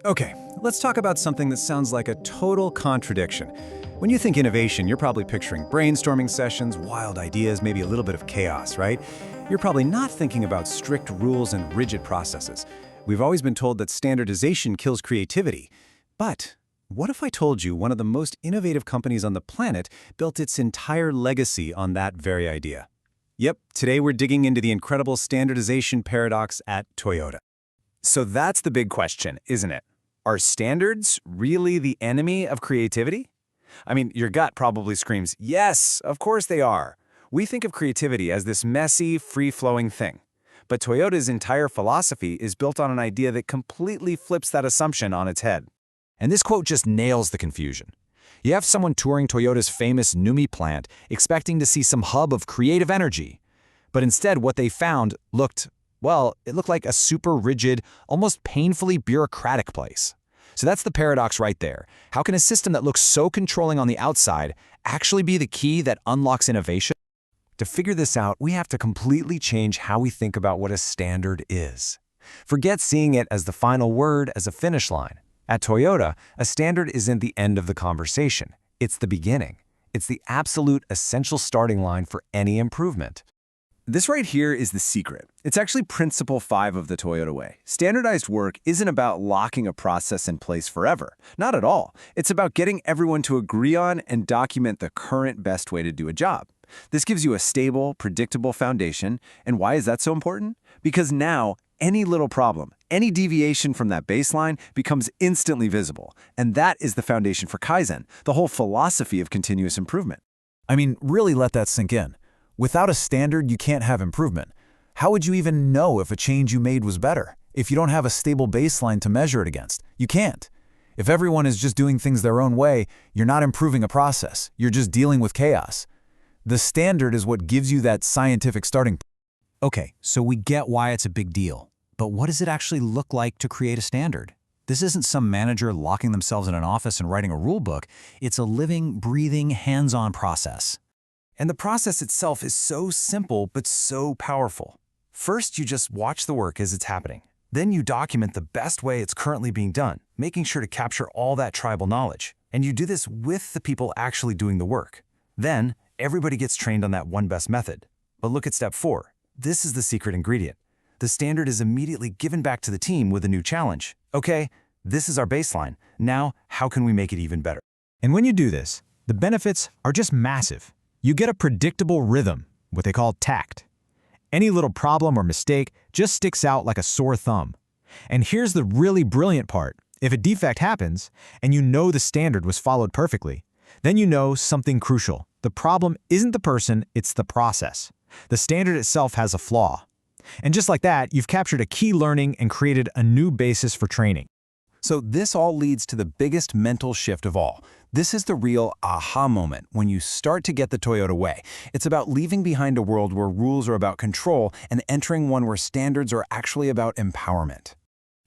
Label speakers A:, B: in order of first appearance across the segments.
A: Okay, let's talk about something that sounds like a total contradiction. When you think innovation, you're probably picturing brainstorming sessions, wild ideas, maybe a little bit of chaos, right? You're probably not thinking about strict rules and rigid processes. We've always been told that standardization kills creativity. But what if I told you one of the most innovative companies on the planet built its entire legacy on that very idea? Yep, today we're digging into the incredible standardization paradox at Toyota.
B: So that's the big question, isn't it? Are standards really the enemy of creativity? I mean, your gut probably screams, yes, of course they are. We think of creativity as this messy, free-flowing thing. But Toyota's entire philosophy is built on an idea that completely flips that assumption on its head. And this quote just nails the confusion. You have someone touring Toyota's famous Numi plant expecting to see some hub of creative energy. But instead, what they found it looked like a super rigid, almost painfully bureaucratic place. So that's the paradox right there. How can a system that looks so controlling on the outside actually be the key that unlocks innovation? To figure this out, we have to completely change how we think about what a standard is. Forget seeing it as the final word, as a finish line. At Toyota, a standard isn't the end of the conversation. It's the beginning. It's the absolute essential starting line for any improvement. This right here is the secret. It's actually principle 5 of the Toyota way. Standardized work isn't about locking a process in place forever. Not at all. It's about getting everyone to agree on and document the current best way to do a job. This gives you a stable, predictable foundation. And why is that so important? Because now, any little problem, any deviation from that baseline becomes instantly visible. And that is the foundation for Kaizen, the whole philosophy of continuous improvement.
C: I mean, really let that sink in. Without a standard, you can't have improvement. How would you even know if a change you made was better? If you don't have a stable baseline to measure it against, you can't. If everyone is just doing things their own way, you're not improving a process. You're just dealing with chaos. The standard is what gives you that scientific starting point.
A: Okay, so we get why it's a big deal. But what does it actually look like to create a standard? This isn't some manager locking themselves in an office and writing a rule book. It's a living, breathing, hands-on process. And the process itself is so simple but so powerful. First, you just watch the work as it's happening. Then you document the best way it's currently being done, making sure to capture all that tribal knowledge. And you do this with the people actually doing the work. Then, everybody gets trained on that one best method. But look at step 4. This is the secret ingredient. The standard is immediately given back to the team with a new challenge. Okay, this is our baseline. Now, how can we make it even better?
C: And when you do this, the benefits are just massive. You get a predictable rhythm, what they call tact. Any little problem or mistake just sticks out like a sore thumb. And here's the really brilliant part. If a defect happens, and you know the standard was followed perfectly, then you know something crucial. The problem isn't the person, it's the process. The standard itself has a flaw. And just like that, you've captured a key learning and created a new basis for training.
A: So this all leads to the biggest mental shift of all. This is the real aha moment when you start to get the Toyota way. It's about leaving behind a world where rules are about control and entering one where standards are actually about empowerment.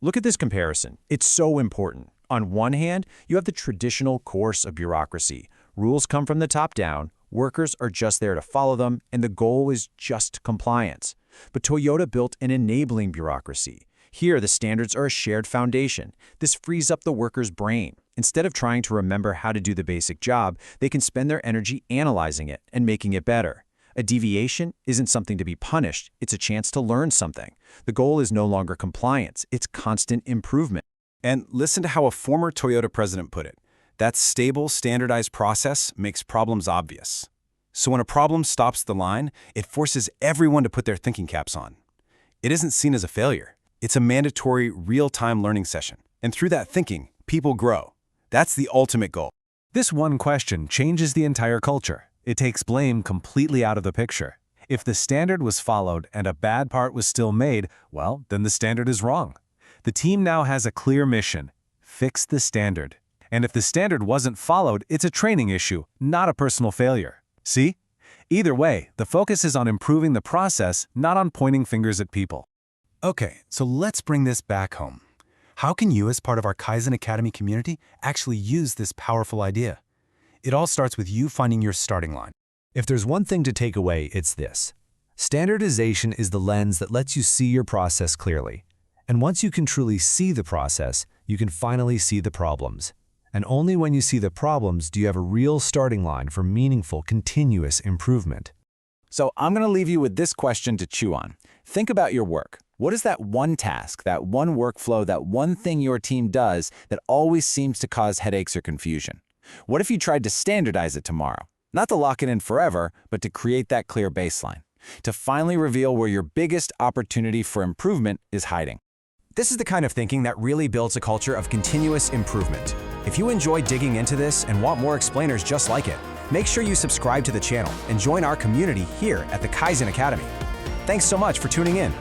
B: Look at this comparison. It's so important. On one hand, you have the traditional course of bureaucracy. Rules come from the top down, workers are just there to follow them, and the goal is just compliance. But Toyota built an enabling bureaucracy. Here, the standards are a shared foundation. This frees up the worker's brain. Instead of trying to remember how to do the basic job, they can spend their energy analyzing it and making it better. A deviation isn't something to be punished. It's a chance to learn something. The goal is no longer compliance. It's constant improvement.
A: And listen to how a former Toyota president put it. That stable, standardized process makes problems obvious. So when a problem stops the line, it forces everyone to put their thinking caps on. It isn't seen as a failure. It's a mandatory, real-time learning session. And through that thinking, people grow. That's the ultimate goal.
C: This one question changes the entire culture. It takes blame completely out of the picture. If the standard was followed and a bad part was still made, well, then the standard is wrong. The team now has a clear mission: fix the standard. And if the standard wasn't followed, it's a training issue, not a personal failure. See? Either way, the focus is on improving the process, not on pointing fingers at people.
A: Okay, so let's bring this back home. How can you, as part of our Kaizen Academy community, actually use this powerful idea? It all starts with you finding your starting line.
C: If there's one thing to take away, it's this. Standardization is the lens that lets you see your process clearly. And once you can truly see the process,
D: you can finally see the problems. And only when you see the problems do you have a real starting line for meaningful, continuous improvement.
B: So I'm going to leave you with this question to chew on. Think about your work. What is that one task, that one workflow, that one thing your team does that always seems to cause headaches or confusion? What if you tried to standardize it tomorrow? Not to lock it in forever, but to create that clear baseline. To finally reveal where your biggest opportunity for improvement is hiding.
A: This is the kind of thinking that really builds a culture of continuous improvement. If you enjoy digging into this and want more explainers just like it, make sure you subscribe to the channel and join our community here at the Kaizen Academy. Thanks so much for tuning in.